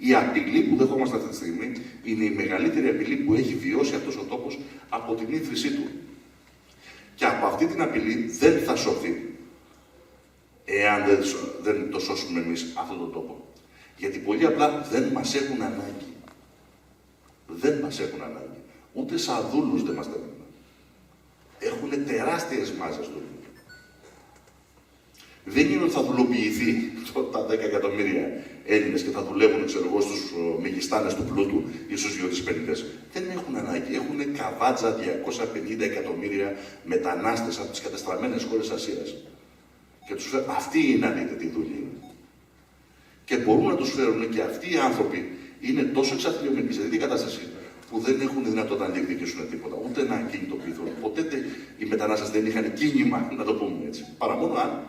Η απειλή που δεχόμαστε αυτή τη στιγμή είναι η μεγαλύτερη απειλή που έχει βιώσει αυτός ο τόπος από την ίδρυσή του. Και από αυτή την απειλή δεν θα σωθεί, εάν δεν το σώσουμε εμείς αυτόν τον τόπο. Γιατί πολύ απλά δεν μας έχουν ανάγκη. Δεν μας έχουν ανάγκη. Ούτε σαν δούλους δεν μας θέλουν. Έχουν τεράστιες μάζες δουλειών. Δεν είναι ότι θα δουλοποιηθεί τα 10 εκατομμύρια Έλληνες και θα δουλεύουν, ξέρω εγώ, στους μεγιστάνες του πλούτου ή στους γεωδυσπενητές. Δεν έχουν ανάγκη. Έχουν καβάτζα 250 εκατομμύρια μετανάστες από τις κατεστραμμένες χώρες Ασίας. Και τους φέρουν. Αυτή είναι, αν δείτε τι δουλειά είναι. Και μπορούν να τους φέρουν και αυτοί οι άνθρωποι είναι τόσο εξαθλιωμένοι σε τέτοια κατάσταση που δεν έχουν δυνατότητα να διεκδικήσουν τίποτα, ούτε να κινητοποιηθούν. Ποτέ οι μετανάστες δεν είχαν κίνημα, να το πούμε έτσι. Παρά μόνο αν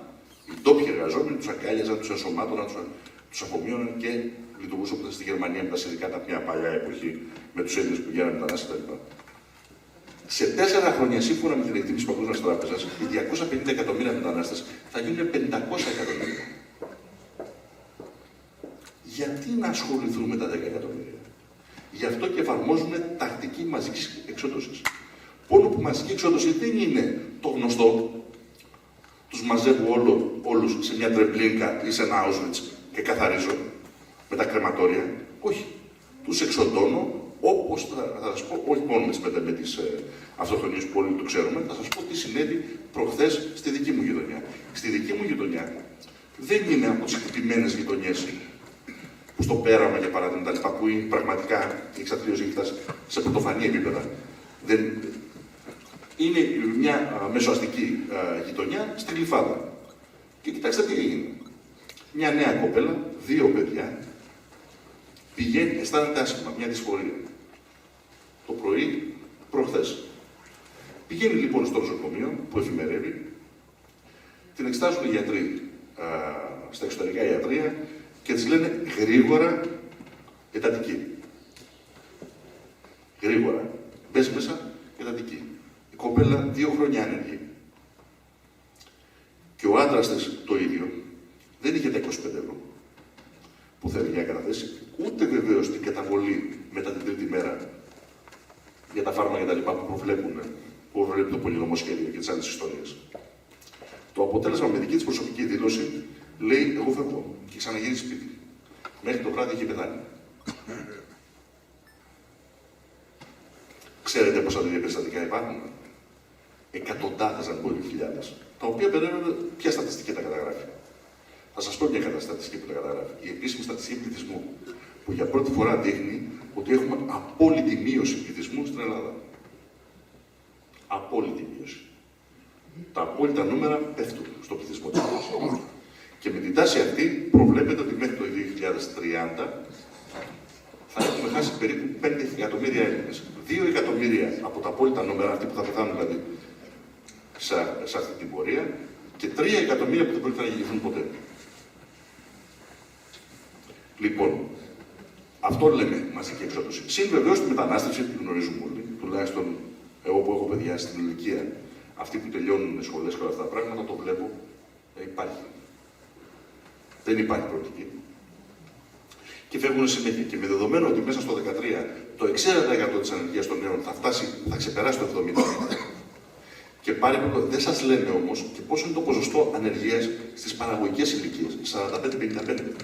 οι ντόπιοι εργαζόμενοι τους αγκάλιαζαν, τους ενσωμάτωναν, τους απομείωναν και λειτουργούσε όπως στη Γερμανία με τα συνδικάτα μια παλιά εποχή, με τους Έλληνες που γίνανε μετανάστες κτλ. Σε 4 χρόνια, σύμφωνα με την εκτίμηση της Παγκόσμιας Τράπεζας, οι 250 εκατομμύρια μετανάστες θα γίνουν 500 εκατομμύρια. Γιατί να ασχοληθούν με τα 10 εκατομμύρια? Γι' αυτό και εφαρμόζουμε τακτική μαζικής εξόντωσης. Μόνο που μαζική εξόντωση δεν είναι το γνωστό. Τους μαζεύω όλους σε μια τρεμπλίνκα ή σε ένα Auschwitz και καθαρίζω με τα κρεματόρια. Όχι. Τους εξοντώνω όπως θα σας πω, όχι μόνο με τις αυτοκτονίες που όλοι το ξέρουμε, θα σας πω τι συνέβη προχθές στη δική μου γειτονιά. Στη δική μου γειτονιά δεν είναι από τις χτυπημένες γειτονιές που στο Πέραμα, για παράδειγμα, τα λοιπά, που είναι πραγματικά η εξαθλίωση έχει φτάσει σε πρωτοφανή επίπεδα. Είναι μια μεσοαστική γειτονιά στη Γλυφάδα. Και κοιτάξτε τι έγινε. Μια νέα κοπέλα, 2 παιδιά, πηγαίνει, αισθάνεται άσχημα, μια δυσφορία. Το πρωί, προχθές. Πηγαίνει λοιπόν στο νοσοκομείο που εφημερεύει, την εξετάζουν οι γιατροί στα εξωτερικά ιατρεία και της λένε γρήγορα εντατική. Γρήγορα. Μπες μέσα, εντατική. Η κοπέλα 2 χρόνια άνεργη. Και ο άντρας της το ίδιο. Δεν είχε τα 25 ευρώ που θέλει για καταθέσει, ούτε βεβαίως την καταβολή μετά την 3η μέρα για τα φάρμακα κτλ. Που προβλέπει το πολυνομοσχέδιο και τις άλλες ιστορίες. Το αποτέλεσμα με δική της προσωπική δήλωση λέει: εγώ φεύγω και ξαναγυρίζει σπίτι. Μέχρι το βράδυ είχε πεθάνει. Ξέρετε πόσα τέτοια περιστατικά υπάρχουν? Εκατοντάδες, αν μπορεί χιλιάδες. Τα οποία περίπου ποια στατιστική τα καταγράφει? Θα σας πω μια στατιστική που τα καταγράφει. Η επίσημη στατιστική πληθυσμού, που για πρώτη φορά δείχνει ότι έχουμε απόλυτη μείωση πληθυσμού στην Ελλάδα. Απόλυτη μείωση. Τα απόλυτα νούμερα πέφτουν στο πληθυσμό της χώρας. Και με την τάση αυτή προβλέπεται ότι μέχρι το 2030 θα έχουμε χάσει περίπου 5 εκατομμύρια Έλληνες. 2 εκατομμύρια από τα απόλυτα νούμερα, αυτοί που θα πεθάνουν δηλαδή σε αυτή την πορεία, και 3 εκατομμύρια που δεν πρόκειται να γεννηθούν ποτέ. Λοιπόν, αυτό λέμε μαζική εξόντωση. Συν βεβαίως τη μετανάστευση, τη γνωρίζουμε όλοι, τουλάχιστον εγώ που έχω παιδιά στην ηλικία, αυτοί που τελειώνουν σχολές και όλα αυτά τα πράγματα, το βλέπω, υπάρχει. Δεν υπάρχει προοπτική. Και φεύγουν συνέχεια. Και με δεδομένο ότι μέσα στο 2013 το 60% της ανεργίας των νέων θα ξεπεράσει το 70%. Και πάλι δεν σας λένε όμως και πόσο είναι το ποσοστό ανεργίας στις παραγωγικές ηλικίες, 45-55.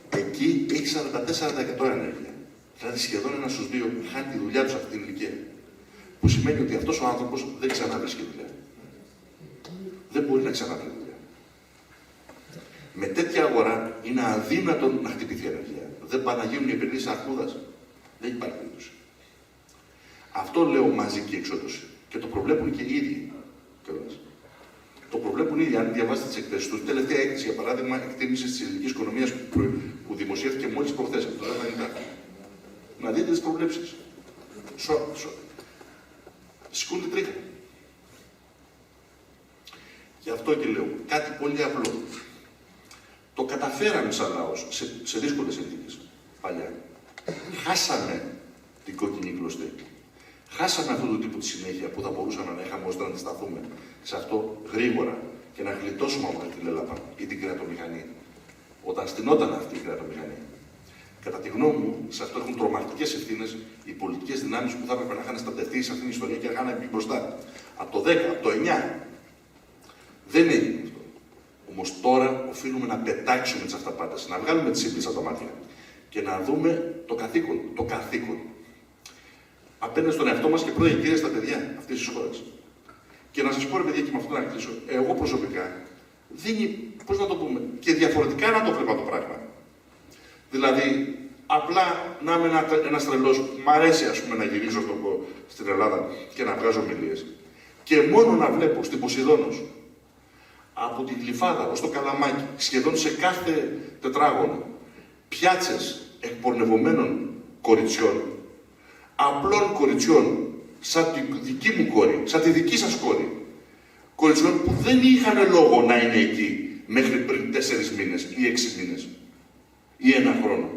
Εκεί έχει 44% ανεργία. Δηλαδή σχεδόν 1 στους 2 χάνει τη δουλειά του σε αυτή την ηλικία. Που σημαίνει ότι αυτός ο άνθρωπος δεν ξαναβρίσκει δουλειά. Δεν μπορεί να ξαναβρει δουλειά. Με τέτοια αγορά είναι αδύνατο να χτυπηθεί η ανεργία. Δεν πάνε να γίνουν οι επενδύσεις αρκούδας. Δεν υπάρχει περίπτωση. Αυτό λέω μαζική εξόντωση. Και το προβλέπουν και οι ίδιοι. Το προβλέπουν οι ίδιοι. Αν διαβάσετε τις εκθέσεις τους, τελευταία έκθεση, για παράδειγμα, εκτίμηση της ελληνικής οικονομίας που δημοσιεύτηκε μόλις προχθές, από το 1990. Να δείτε τις προβλέψεις. Σηκούνται τρίχα. Γι' αυτό και λέω κάτι πολύ απλό. Το καταφέραμε σαν λαός σε δύσκολες συνθήκες παλιά. Χάσαμε την κόκκινη κλωστή. Χάσαμε αυτού του τύπου τη συνέχεια που θα μπορούσαμε να είχαμε ώστε να αντισταθούμε σε αυτό γρήγορα και να γλιτώσουμε από την λέλαπα ή την κρεατομηχανή. Όταν στηνόταν αυτή η κρεατομηχανή. Κατά τη γνώμη μου, σε αυτό έχουν τρομακτικές ευθύνες οι πολιτικές δυνάμεις που θα έπρεπε να είχαν στατευτεί σε αυτήν την ιστορία και να είχαν μπει μπροστά. Από το 10, από το 9. Δεν έγινε αυτό. Όμως τώρα οφείλουμε να πετάξουμε τις αυταπάτες, να βγάλουμε τις ύπλες από τα μάτια και να δούμε το καθήκον. Το καθήκον. Απέναντι στον εαυτό μας και πρώτα και κύρια στα παιδιά αυτής της χώρας. Και να σας πω, ρε παιδιά, και με αυτό να κλείσω. Εγώ προσωπικά δίνει, πώς να το πούμε, και διαφορετικά να το βλέπα το πράγμα. Δηλαδή, απλά να είμαι ένας τρελός, μ' αρέσει ας πούμε να γυρίζω στην Ελλάδα και να βγάζω ομιλίες. Και μόνο να βλέπω στην Ποσειδώνος, από τη Γλυφάδα ως το Καλαμάκι, σχεδόν σε κάθε τετράγωνο, πιάτσες εκπορνευωμένων κοριτσιών, απλών κοριτσιών, σαν τη δική μου κόρη, σαν τη δική σας κόρη, κοριτσιών που δεν είχαν λόγο να είναι εκεί μέχρι πριν 4 μήνες ή 6 μήνες ή 1 χρόνο.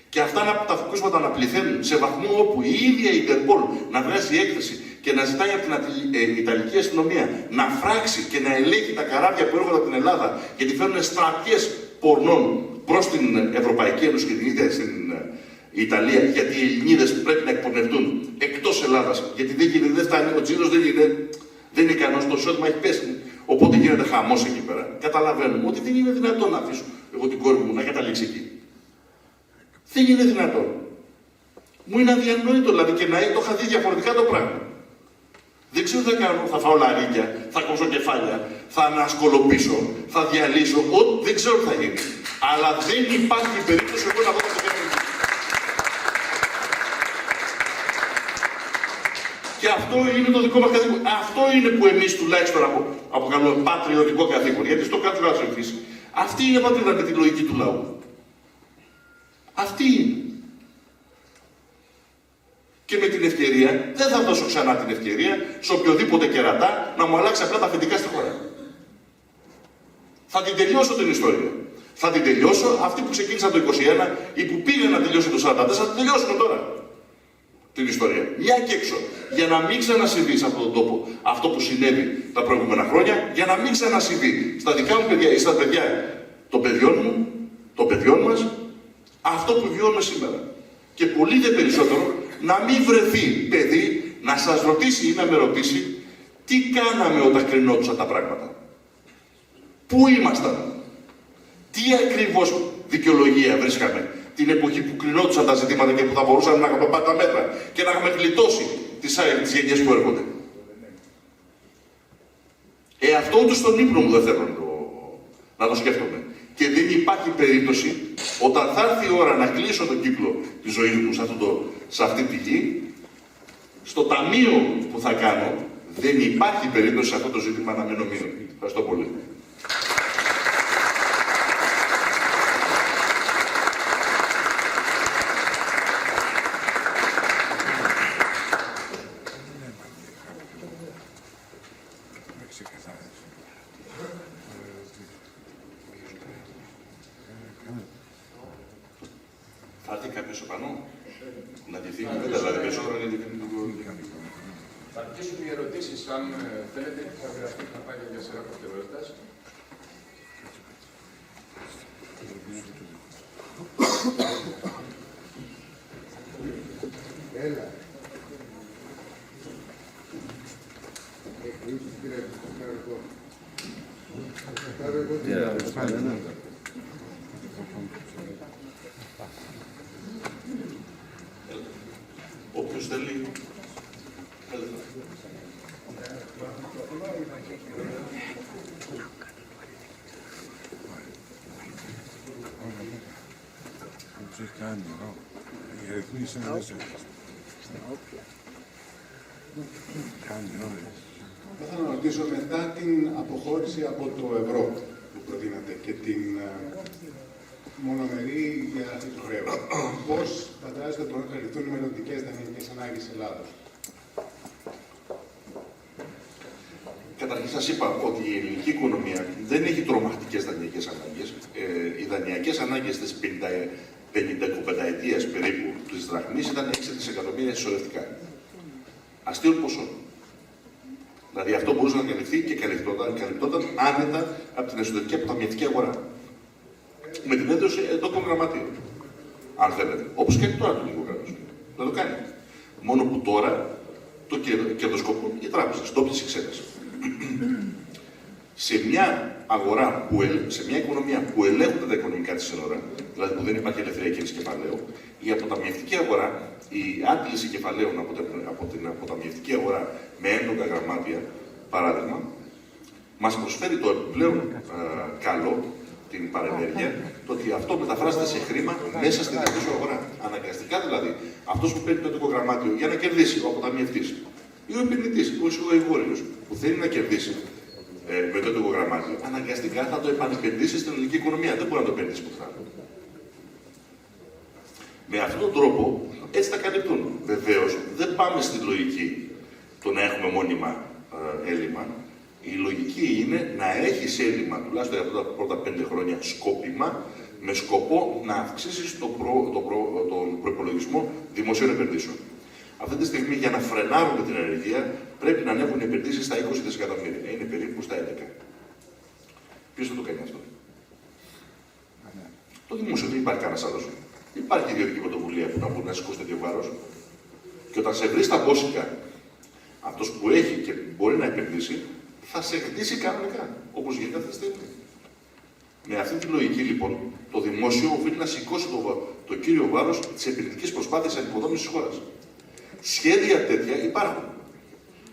Και αυτά τα ακούσματα να πληθαίνουν σε βαθμό όπου η ίδια η Ιντερπόλ να βγάζει έκθεση και να ζητάει από την Ιταλική αστυνομία να φράξει και να ελέγχει τα καράβια που έρχονται από την Ελλάδα, γιατί φέρνουν στρατιές πορνών προς την Ευρωπαϊκή Ένωση και την ίδια στην Ιταλία, γιατί οι Ελληνίδες πρέπει να εκπορνευτούν εκτός Ελλάδας, γιατί δεν φτάνει, ο τζίρος δεν είναι ικανός, το εισόδημα έχει πέσει. Οπότε γίνεται χαμός εκεί πέρα. Καταλαβαίνουμε ότι δεν είναι δυνατόν να αφήσω εγώ την κόρη μου να καταλήξει εκεί. Δεν είναι δυνατόν. Μου είναι αδιανόητο δηλαδή και το είχα δει διαφορετικά το πράγμα. Δεν ξέρω τι θα κάνω. Θα φάω λαρίκια, θα κόψω κεφάλια, θα ανασκολοπήσω, θα διαλύσω. Δεν ξέρω τι θα γίνει. Αλλά δεν υπάρχει περίπτωση εγώ να δω το παιδί. Και αυτό είναι το δικό μας καθήκον. Αυτό είναι που εμείς τουλάχιστον αποκαλούμε πατριωτικό καθήκον. Γιατί στο κάτω κάτω εμείς. Αυτή είναι η πατρίδα με τη λογική του λαού. Αυτή είναι. Και με την ευκαιρία, δεν θα δώσω ξανά την ευκαιρία σε οποιοδήποτε κερατά να μου αλλάξει απλά τα αφεντικά στη χώρα. Θα την τελειώσω την ιστορία. Θα την τελειώσω, αυτοί που ξεκίνησαν το 21 ή που πήγαν να τελειώσουν το 44, θα την τελειώσουν τώρα. Την ιστορία. Μια και έξω. Για να μην ξανασυμβεί σε αυτόν τον τόπο αυτό που συνέβη τα προηγούμενα χρόνια, για να μην ξανασυμβεί στα δικά μου παιδιά ή στα παιδιά των παιδιών μου, των παιδιών μας, αυτό που βιώνουμε σήμερα. Και πολύ δε περισσότερο, να μην βρεθεί παιδί να σας ρωτήσει ή να με ρωτήσει τι κάναμε όταν κρινόντουσαν τα πράγματα. Πού ήμασταν. Τι ακριβώς δικαιολογία βρίσκαμε την εποχή που κρινόντουσαν τα ζητήματα και που θα μπορούσαμε να είχαμε πάρει τα μέτρα και να είχαμε γλιτώσει τις γενιές που έρχονται. Αυτό ούτε στον ύπνο μου δεν θέλω να το σκέφτομαι. Και δεν υπάρχει περίπτωση όταν θα έρθει η ώρα να κλείσω τον κύκλο της ζωής μου σε αυτή τη γη, στο ταμείο που θα κάνω, δεν υπάρχει περίπτωση σε αυτό το ζήτημα να μένω μείνω. Ευχαριστώ πολύ. Θα έρθει κάποιος επάνω, να διευθύνει κουβέντα, δηλαδή περισσότερο είναι διευθύνει. Θα αρχίσουν οι ερωτήσεις, αν θέλετε, θα γραφτεί να πάει για σειρά προτεραιότητας. Έλα. Όποιος θέλει, Θα ήθελα να ρωτήσω, μετά την αποχώρηση από το ευρώ που προτείνατε και την μονομερή διαγραφή του χρέους, πώς φαντάζεστε ότι μπορούν να καλυφθούν οι μελλοντικές δανειακές ανάγκες της Ελλάδος? καταρχήν σας είπα ότι η ελληνική οικονομία δεν έχει τρομακτικές δανειακές ανάγκες. Οι δανειακές ανάγκες της 50-ετίας περίπου της δραχμής ήταν 6 δισεκατομμύρια συσσωρευτικά. Αστείων ποσών. Δηλαδή αυτό μπορούσε να καλυφθεί και καλυπτόταν άνετα από την εσωτερική αποταμιευτική αγορά. Με την ένταση εντόπων γραμματείων. αν θέλετε. Όπως κάνει τώρα το ελληνικό κράτος. Δεν το κάνει. Μόνο που τώρα το κερδοσκοπούν οι τράπεζες, ντόπιες ή ξένες. Σε μια αγορά, σε μια οικονομία που ελέγχονται τα οικονομικά της σύνορα, δηλαδή που δεν υπάρχει ελευθερία κίνησης κεφαλαίου, η αποταμιευτική αγορά, η άντληση κεφαλαίων από την αποταμιευτική αγορά με έντονα γραμμάτια, παράδειγμα, μας προσφέρει το επιπλέον καλό, την παρενέργεια, το ότι αυτό μεταφράζεται σε χρήμα μέσα στην δημόσια αγορά. Αναγκαστικά δηλαδή, αυτός που παίρνει το έντοκο γραμμάτιο για να κερδίσει, ο αποταμιευτής ή ο επενδυτής, ο εισηγοεγόριος, που θέλει να κερδίσει με το έντοκο γραμμάτιο, αναγκαστικά θα το επανεπενδύσει στην ελληνική οικονομία. Δεν μπορεί να το επενδύσει πουθενά. Με αυτόν τον τρόπο έτσι τα καλύπτουν. Βεβαίως, δεν πάμε στη λογική το να έχουμε μόνιμα έλλειμμα. Η λογική είναι να έχεις έλλειμμα, τουλάχιστον για αυτά τα πρώτα 5 χρόνια, σκόπιμα, με σκοπό να αυξήσεις τον προϋπολογισμό δημοσίων επενδύσεων. Αυτή τη στιγμή, για να φρενάρουμε την ανεργία, πρέπει να ανέβουν οι επενδύσεις στα 20 δισεκατομμύρια. Είναι περίπου στα 11. Ποιος θα το κάνει αυτό? Το δημόσιο, δεν υπάρχει κανένας άλλος. Υπάρχει ιδιωτική πρωτοβουλία που να μπορεί να σηκώσει τέτοιο βάρος. Και όταν σε βρει στα μπόσικα, αυτός που έχει και μπορεί να επενδύσει, θα σε χτίσει κανονικά, όπως γίνεται αυτή τη στιγμή. Με αυτή τη λογική, λοιπόν, το δημόσιο οφείλει να σηκώσει το κύριο βάρος της επενδυτικής προσπάθειας ανοικοδόμησης της χώρας. Σχέδια τέτοια υπάρχουν.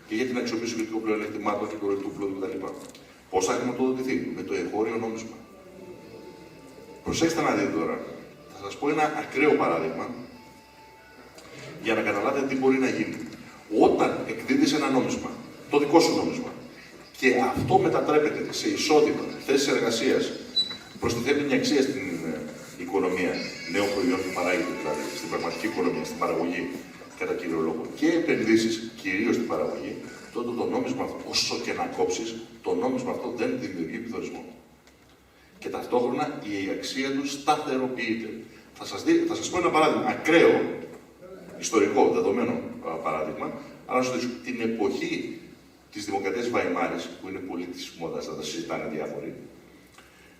Και για την αξιοποίηση του ιδιωτικού πλεονεκτημάτων και του ορεικτού πλούτου κτλ. Πώς θα χρηματοδοτηθεί? Με το εγχώριο νόμισμα. Προσέξτε να δείτε τώρα. Θα σας πω ένα ακραίο παράδειγμα για να καταλάβετε τι μπορεί να γίνει. Όταν εκδίδεις ένα νόμισμα, το δικό σου νόμισμα, και αυτό μετατρέπεται σε εισόδημα, θέσεις εργασίας, προστιθέμενη αξία στην οικονομία νέων προϊόντων που παράγεται, δηλαδή στην πραγματική οικονομία, στην παραγωγή κατά κύριο λόγο, και επενδύσεις κυρίως στην παραγωγή, τότε το νόμισμα αυτό, όσο και να κόψεις, το νόμισμα αυτό δεν δημιουργεί πληθωρισμό. Και ταυτόχρονα η αξία του σταθεροποιείται. Θα σας πω ένα παράδειγμα, ακραίο, ιστορικό, δεδομένο παράδειγμα, αλλά την εποχή της Δημοκρατίας Βαϊμάρης, που είναι πολύ της μόδας, θα τα συζητάνε διάφοροι.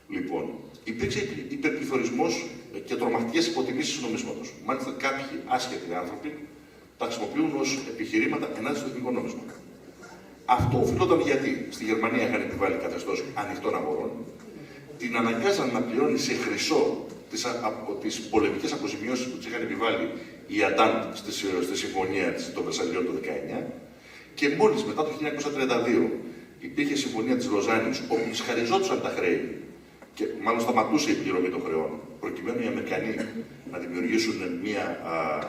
Λοιπόν, υπήρξε υπερπληθωρισμός και τρομακτικές υποτιμήσεις του νομίσματος. Μάλιστα, κάποιοι άσχετοι άνθρωποι τα χρησιμοποιούν ως επιχειρήματα ενάντια στο εθνικό νόμισμα. Αυτό οφειλόταν γιατί στη Γερμανία είχαν επιβάλει καθεστώς ανοιχτών αγορών, την αναγκάζαν να πληρώνει σε χρυσό τις πολεμικές αποζημιώσεις που της είχαν επιβάλει η Αντάντ στη συμφωνία των Βερσαλιών το 19, και μόλις μετά το 1932 υπήρχε η συμφωνία της Λοζάνης, όπου της χαριζόντουσαν τα χρέη και μάλλον σταματούσε η πληρωμή των χρεών, προκειμένου οι Αμερικανοί να δημιουργήσουν μια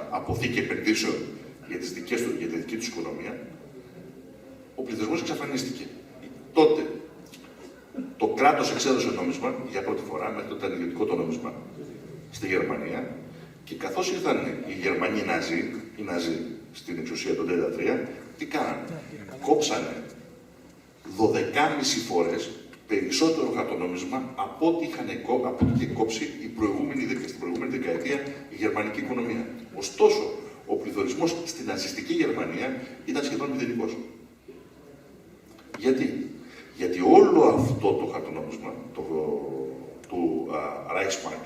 αποθήκη επενδύσεων για τη δική τους οικονομία, ο πληθωρισμός εξαφανίστηκε. Τότε το κράτος εξέδωσε νόμισμα για πρώτη φορά, μέχρι τότε ήταν ιδιωτικό το νόμισμα στη Γερμανία, και καθώς ήρθαν οι Γερμανοί οι Ναζί στην εξουσία το 1933, τι κάνανε? Κόψανε 12,5 φορές περισσότερο χαρτονόμισμα από ό,τι είχε κόψει στην προηγούμενη δεκαετία η γερμανική οικονομία. Ωστόσο, ο πληθωρισμός στην ναζιστική Γερμανία ήταν σχεδόν μηδενικός. Γιατί? Γιατί όλο αυτό το χαρτονόμισμα του Reichsmark,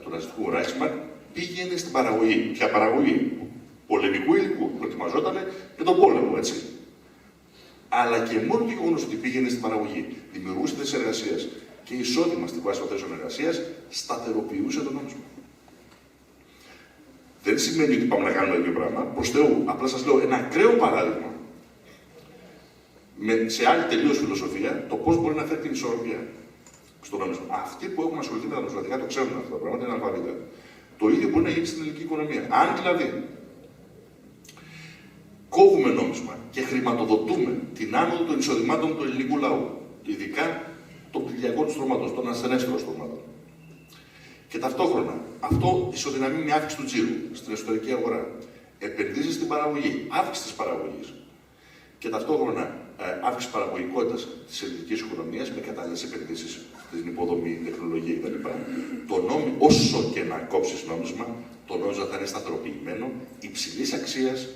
του ναζιστικού Reichsmark, πήγαινε στην παραγωγή. Ποια παραγωγή? Πολεμικού υλικού. Προετοιμαζόταν για τον πόλεμο, έτσι. Αλλά και μόνο το γεγονός ότι πήγαινε στην παραγωγή, δημιουργούσε θέσεις εργασίας και εισόδημα στη βάση των θέσεων εργασίας, σταθεροποιούσε το νόμισμα. Δεν σημαίνει ότι πάμε να κάνουμε το ίδιο πράγμα. Προς Θεού, απλά σας λέω ένα ακραίο παράδειγμα, σε άλλη τελείως φιλοσοφία, το πώς μπορεί να φέρει την ισορροπία στο νόμισμα. Αυτοί που έχουν ασχοληθεί με τα νομισματικά το ξέρουν αυτά τα πράγματα, είναι αλφαβήτα. Το ίδιο μπορεί να γίνει στην ελληνική οικονομία. Αν δηλαδή κόβουμε νόμισμα και χρηματοδοτούμε την άνοδο των εισοδημάτων του ελληνικού λαού, ειδικά των κτηνιακών στρωμάτων, των ασθενέστερων στρωμάτων, και ταυτόχρονα αυτό ισοδυναμεί με αύξηση του τζίρου στην εσωτερική αγορά, επενδύσεις στην παραγωγή, αύξηση της παραγωγής, και ταυτόχρονα αύξηση παραγωγικότητας της ελληνικής οικονομίας με κατάλληλες επενδύσεις στην υποδομή, τεχνολογία κτλ. Όσο και να κόψεις νόμισμα, το νόμισμα θα είναι σταθεροποιημένο, υψηλής αξίας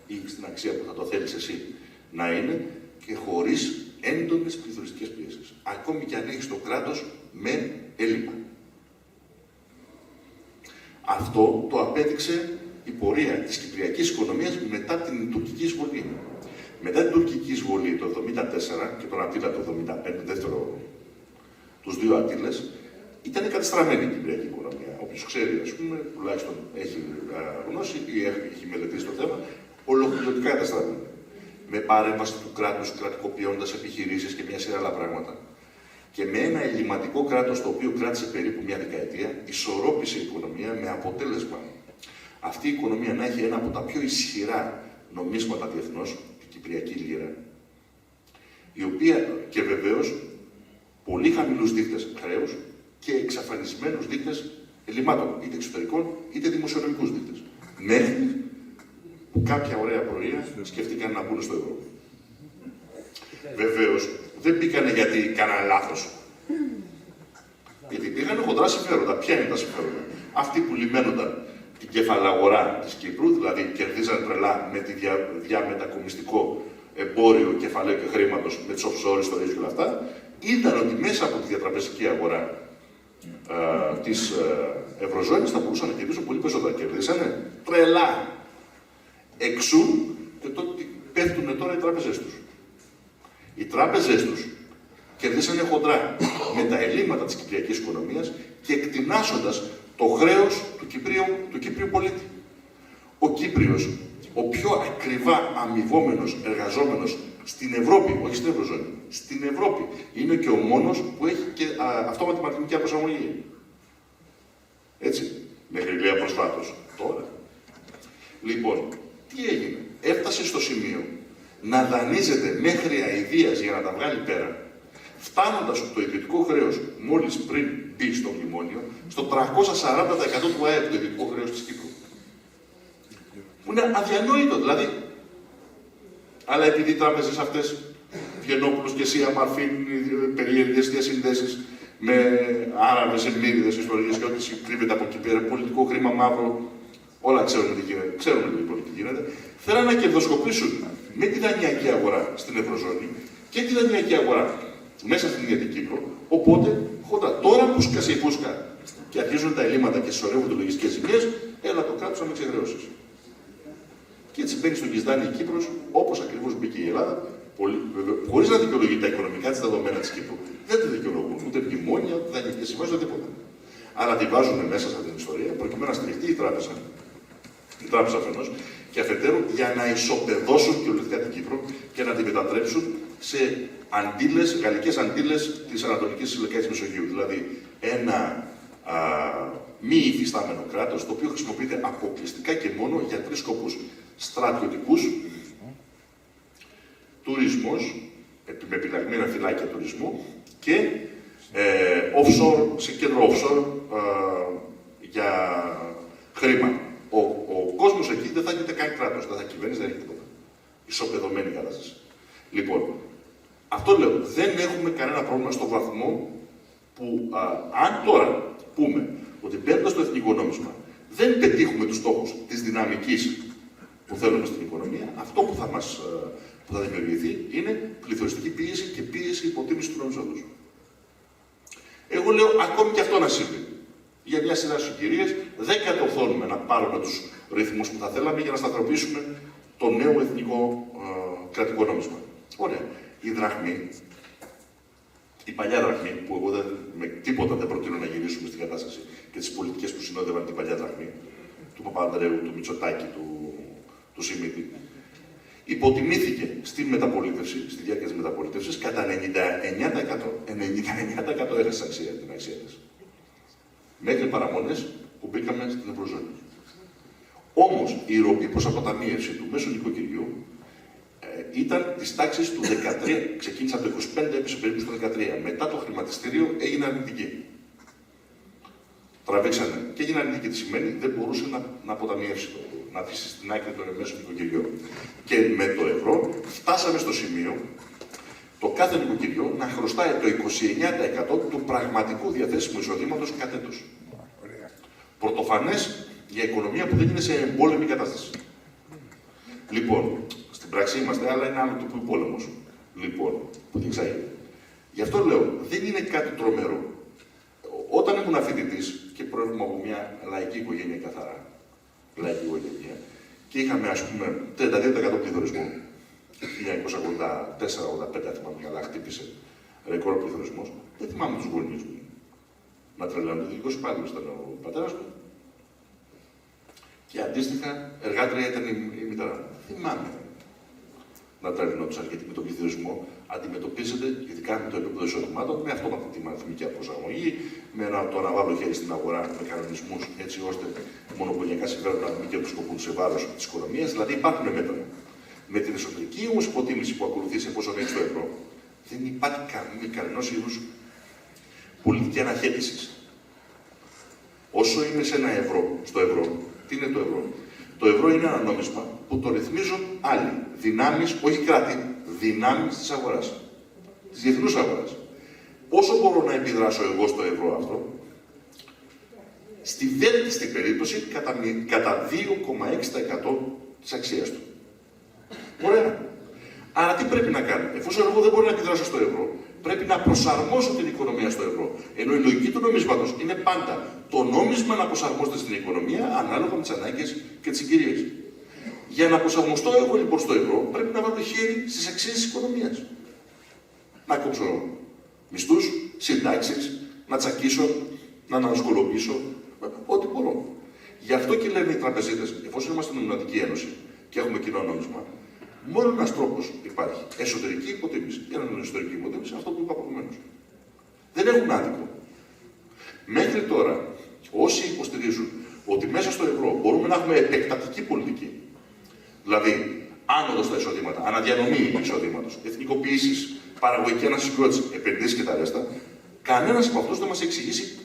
ή στην αξία που θα το θέλεις εσύ να είναι, και χωρίς έντονες πληθωριστικές πιέσεις. Ακόμη και αν έχεις το κράτος με έλλειμμα. Αυτό το απέδειξε η πορεία της κυπριακής οικονομίας μετά την τουρκική εισβολή. Μετά την τουρκική εισβολή το 1974 και τον Αττήλα το 1975, τους δύο Αττήλες, ήταν κατεστραμμένη η κυπριακή οικονομία. Όποιος ξέρει, ας πούμε, τουλάχιστον έχει γνώση ή έχει μελετήσει το θέμα, ολοκληρωτικά κατεστραμμένη. Με παρέμβαση του κράτους, κρατικοποιώντας επιχειρήσεις και μια σειρά άλλα πράγματα. Και με ένα ελληματικό κράτος, το οποίο κράτησε περίπου μια δεκαετία, ισορρόπησε η οικονομία με αποτέλεσμα αυτή η οικονομία να έχει ένα από τα πιο ισχυρά νομίσματα διεθνώς, την Κυπριακή Λίρα, η οποία και βεβαίως πολύ χαμηλούς δείκτες χρέους και εξαφανισμένους δείκτες ελλημάτων, είτε εξωτερικών είτε δημοσιονομικούς δείκτες. Μέχρι που κάποια ωραία πρωία σκεφτήκαν να μπουν στο ευρώ. Βεβαίως, δεν μπήκανε γιατί κάνανε λάθος. Γιατί πήγανε χοντρά συμφέροντα. Ποια είναι τα συμφέροντα? Αυτοί που λιμένονταν την κεφαλαγορά της Κύπρου, δηλαδή κερδίζαν τρελά με τη διαμετακομιστικό εμπόριο κεφαλαίου και χρήματος, με τις offshore ιστορίες και όλα αυτά, είδαν ότι μέσα από τη διατραπεζική αγορά της Ευρωζώνης θα μπορούσαν να κερδίσουν πολύ περισσότερα. Κερδίσανε τρελά. Εξού και το ότι πέφτουν τώρα οι τράπεζές τους. Οι τράπεζές τους κερδίσανε χοντρά με τα ελλείμματα της κυπριακής οικονομίας και εκτινάσοντας το χρέος του Κύπριου πολίτη. Ο Κύπριος, ο πιο ακριβά αμοιβόμενος εργαζόμενος στην Ευρώπη, όχι στην Ευρωζώνη, στην Ευρώπη, είναι και ο μόνος που έχει και αυτόματη μαθηματική προσαρμογή. Έτσι, μέχρι λέει προσφάτως. Τώρα. Λοιπόν, τι έγινε? Έφτασε στο σημείο να δανείζεται μέχρι αηδίας για να τα βγάλει πέρα, φτάνοντας το ιδιωτικό χρέος μόλις πριν μπει στο μνημόνιο, στο 340% του ΑΕΠ το ιδιωτικό χρέος της Κύπρου. Που είναι αδιανόητο, δηλαδή. Αλλά επειδή οι τράπεζες αυτές, Βιενόπουλος και εσύ, Αμαρφίν, περίεργες διασυνδέσεις με Άραβες, Εμμύριδες, ιστορίες και ό,τι κρύβεται από εκεί πέρα, πολιτικό χρήμα μαύρο, όλα ξέρουμε τι γίνεται. Ξέρουμε λοιπόν τι γίνεται. Θέλουν να κερδοσκοπήσουν με τη δανειακή αγορά στην Ευρωζώνη και τη δανειακή αγορά μέσα στην ίδια την Κύπρο. Οπότε, τώρα που σκάσει η φούσκα και αρχίζουν τα ελλείμματα και συσσωρεύονται λογιστικές ζημιές, έλα το κράτος να με ξεχρεώσεις. Και έτσι μπαίνει στον Κιζδάνη η Κύπρος, όπως ακριβώς μπήκε η Ελλάδα, χωρίς να δικαιολογεί τα οικονομικά της δεδομένα της Κύπρου. Δεν τη δικαιολογούν ούτε μνημόνια, ούτε δανειακές συμβάσεις, ούτε τίποτα. Αλλά τη βάζουν μέσα σε αυτήν την ιστορία προκειμένου να στηριχτεί η τράπεζα. Η τράπεζα αφενός και αφετέρου για να ισοπεδώσουν κυριολεκτικά την Κύπρο και να την μετατρέψουν σε αντίλες, γαλλικές αντίλες της Ανατολικής Λεκάνης Μεσογείου. Δηλαδή ένα μη υφιστάμενο κράτος, το οποίο χρησιμοποιείται αποκλειστικά και μόνο για τρεις σκοπούς. Στρατιωτικούς, τουρισμός, με επιλαγμένα φυλάκια τουρισμού και offshore, σε κέντρο offshore για χρήμα. Ο κόσμος εκεί δεν θα έχει ούτε καν κράτος, δεν θα κυβέρνηση, δεν έχει τίποτα. Ισοπεδωμένη κατάσταση. Λοιπόν, αυτό λέω, δεν έχουμε κανένα πρόβλημα στο βαθμό που αν τώρα πούμε ότι μπαίνοντας στο εθνικό νόμισμα δεν πετύχουμε τους στόχους της δυναμικής που θέλουμε στην οικονομία, αυτό που θα δημιουργηθεί είναι πληθωριστική πίεση και πίεση υποτίμηση του νομίσματος. Εγώ λέω ακόμη και αυτό να συμβεί. Για μια σειρά συγκυρίες δεν κατορθώνουμε να πάρουμε τους ρυθμούς που θα θέλαμε για να σταθεροποιήσουμε το νέο εθνικό κρατικό νόμισμα. Ωραία. Η δραχμή, η παλιά δραχμή, που εγώ με τίποτα δεν προτείνω να γυρίσουμε στην κατάσταση και τις πολιτικές που συνόδευαν την παλιά δραχμή, του Παπανδρέου, του Μητσοτάκη, του Σιμίτη, υποτιμήθηκε στη μεταπολίτευση, στη διάρκεια της μεταπολίτευσης, κατά 99%. 99% έχασε την αξία της. Μέχρι παραμονές που μπήκαμε στην Ευρωζώνη. Όμως η ροπή προς αποταμίευση του μέσου νοικοκυριού ήταν της τάξης του 13, ξεκίνησε από το 25, έπεσε περίπου στο 13. Μετά το χρηματιστήριο έγινε αρνητική. Τραβήξανε και έγινε αρνητική. Τι σημαίνει? Δεν μπορούσε να αποταμιεύσει να αφήσει στην άκρη το μέσο νοικοκυριό. Και με το ευρώ φτάσαμε στο σημείο το κάθε νοικοκυριό να χρωστάει το 29% του πραγματικού διαθέσιμου εισοδήματος κατ' έτος. Πρωτοφανές για οικονομία που δεν είναι σε εμπόλεμη κατάσταση. Λοιπόν, στην πράξη είμαστε, αλλά είναι άλλο τύπου πόλεμος. Λοιπόν, που διεξάγεται. Γι' αυτό λέω, δεν είναι κάτι τρομερό. Όταν ήμουν φοιτητής και προέρχομαι από μια λαϊκή οικογένεια καθαρά. Λαϊκή οικογένεια. Και είχαμε, ας πούμε, 32% πληθωρισμό. 1984-85, αν θυμάμαι καλά, χτύπησε ρεκόρ πληθωρισμός. Δεν θυμάμαι τους γονείς μου να τρελαίνουν. Ειδικός υπάλληλος ήταν ο πατέρας μου. Και αντίστοιχα, εργάτρια ήταν η μητέρα μου. Θυμάμαι να τρελαινόντουσαν, γιατί με τον πληθωρισμό αντιμετωπίζεται, ειδικά με το επίπεδο εισοδημάτων, με αυτόματη τη μαθηματική προσαρμογή, με το να βάλω χέρι στην αγορά με κανονισμούς, έτσι ώστε μονοπωλιακά συμφέροντα να μην κερδοσκοπούν σε βάρος της οικονομίας. Δηλαδή υπάρχουν μέτρα. Με την εσωτερική όμως υποτίμηση που ακολουθεί εφόσον έχει το ευρώ, δεν υπάρχει κανένας είδους πολιτική αναχέτηση. Όσο είμαι σε ένα ευρώ, στο ευρώ, τι είναι το ευρώ? Το ευρώ είναι ένα νόμισμα που το ρυθμίζουν άλλοι. Δυνάμεις, όχι κράτη, δυνάμεις της αγοράς. Της διεθνούς αγοράς. Πόσο μπορώ να επιδράσω εγώ στο ευρώ αυτό? Στη βέλτιστη περίπτωση κατά 2,6% της αξίας του. Ωραία. Άρα τι πρέπει να κάνω? Εφόσον εγώ δεν μπορώ να επιδράσω στο ευρώ, πρέπει να προσαρμόσω την οικονομία στο ευρώ. Ενώ η λογική του νομίσματος είναι πάντα το νόμισμα να προσαρμόζεται στην οικονομία ανάλογα με τις ανάγκες και τις συγκυρίες. Για να προσαρμοστώ εγώ λοιπόν στο ευρώ, πρέπει να βάλω χέρι στις αξίες της οικονομίας. Να κόψω μισθούς, συντάξεις, να τσακίσω, να ανασκολοποιήσω, ό,τι μπορώ. Γι' αυτό και λένε οι τραπεζίτες, εφόσον είμαστε νομισματική ένωση και έχουμε κοινό νόμισμα, μόνο ένας τρόπος υπάρχει. Εσωτερική υποτίμηση. Για να είναι εσωτερική υποτίμηση, αυτό που είπα προηγουμένως. Δεν έχουν άδικο. Μέχρι τώρα, όσοι υποστηρίζουν ότι μέσα στο ευρώ μπορούμε να έχουμε επεκτατική πολιτική, δηλαδή άνοδο στα εισοδήματα, αναδιανομή εισοδήματος, εθνικοποιήσεις, παραγωγική ανασυγκρότηση, επενδύσεις και τα ρέστα, κανένας από αυτούς δεν μας εξηγήσει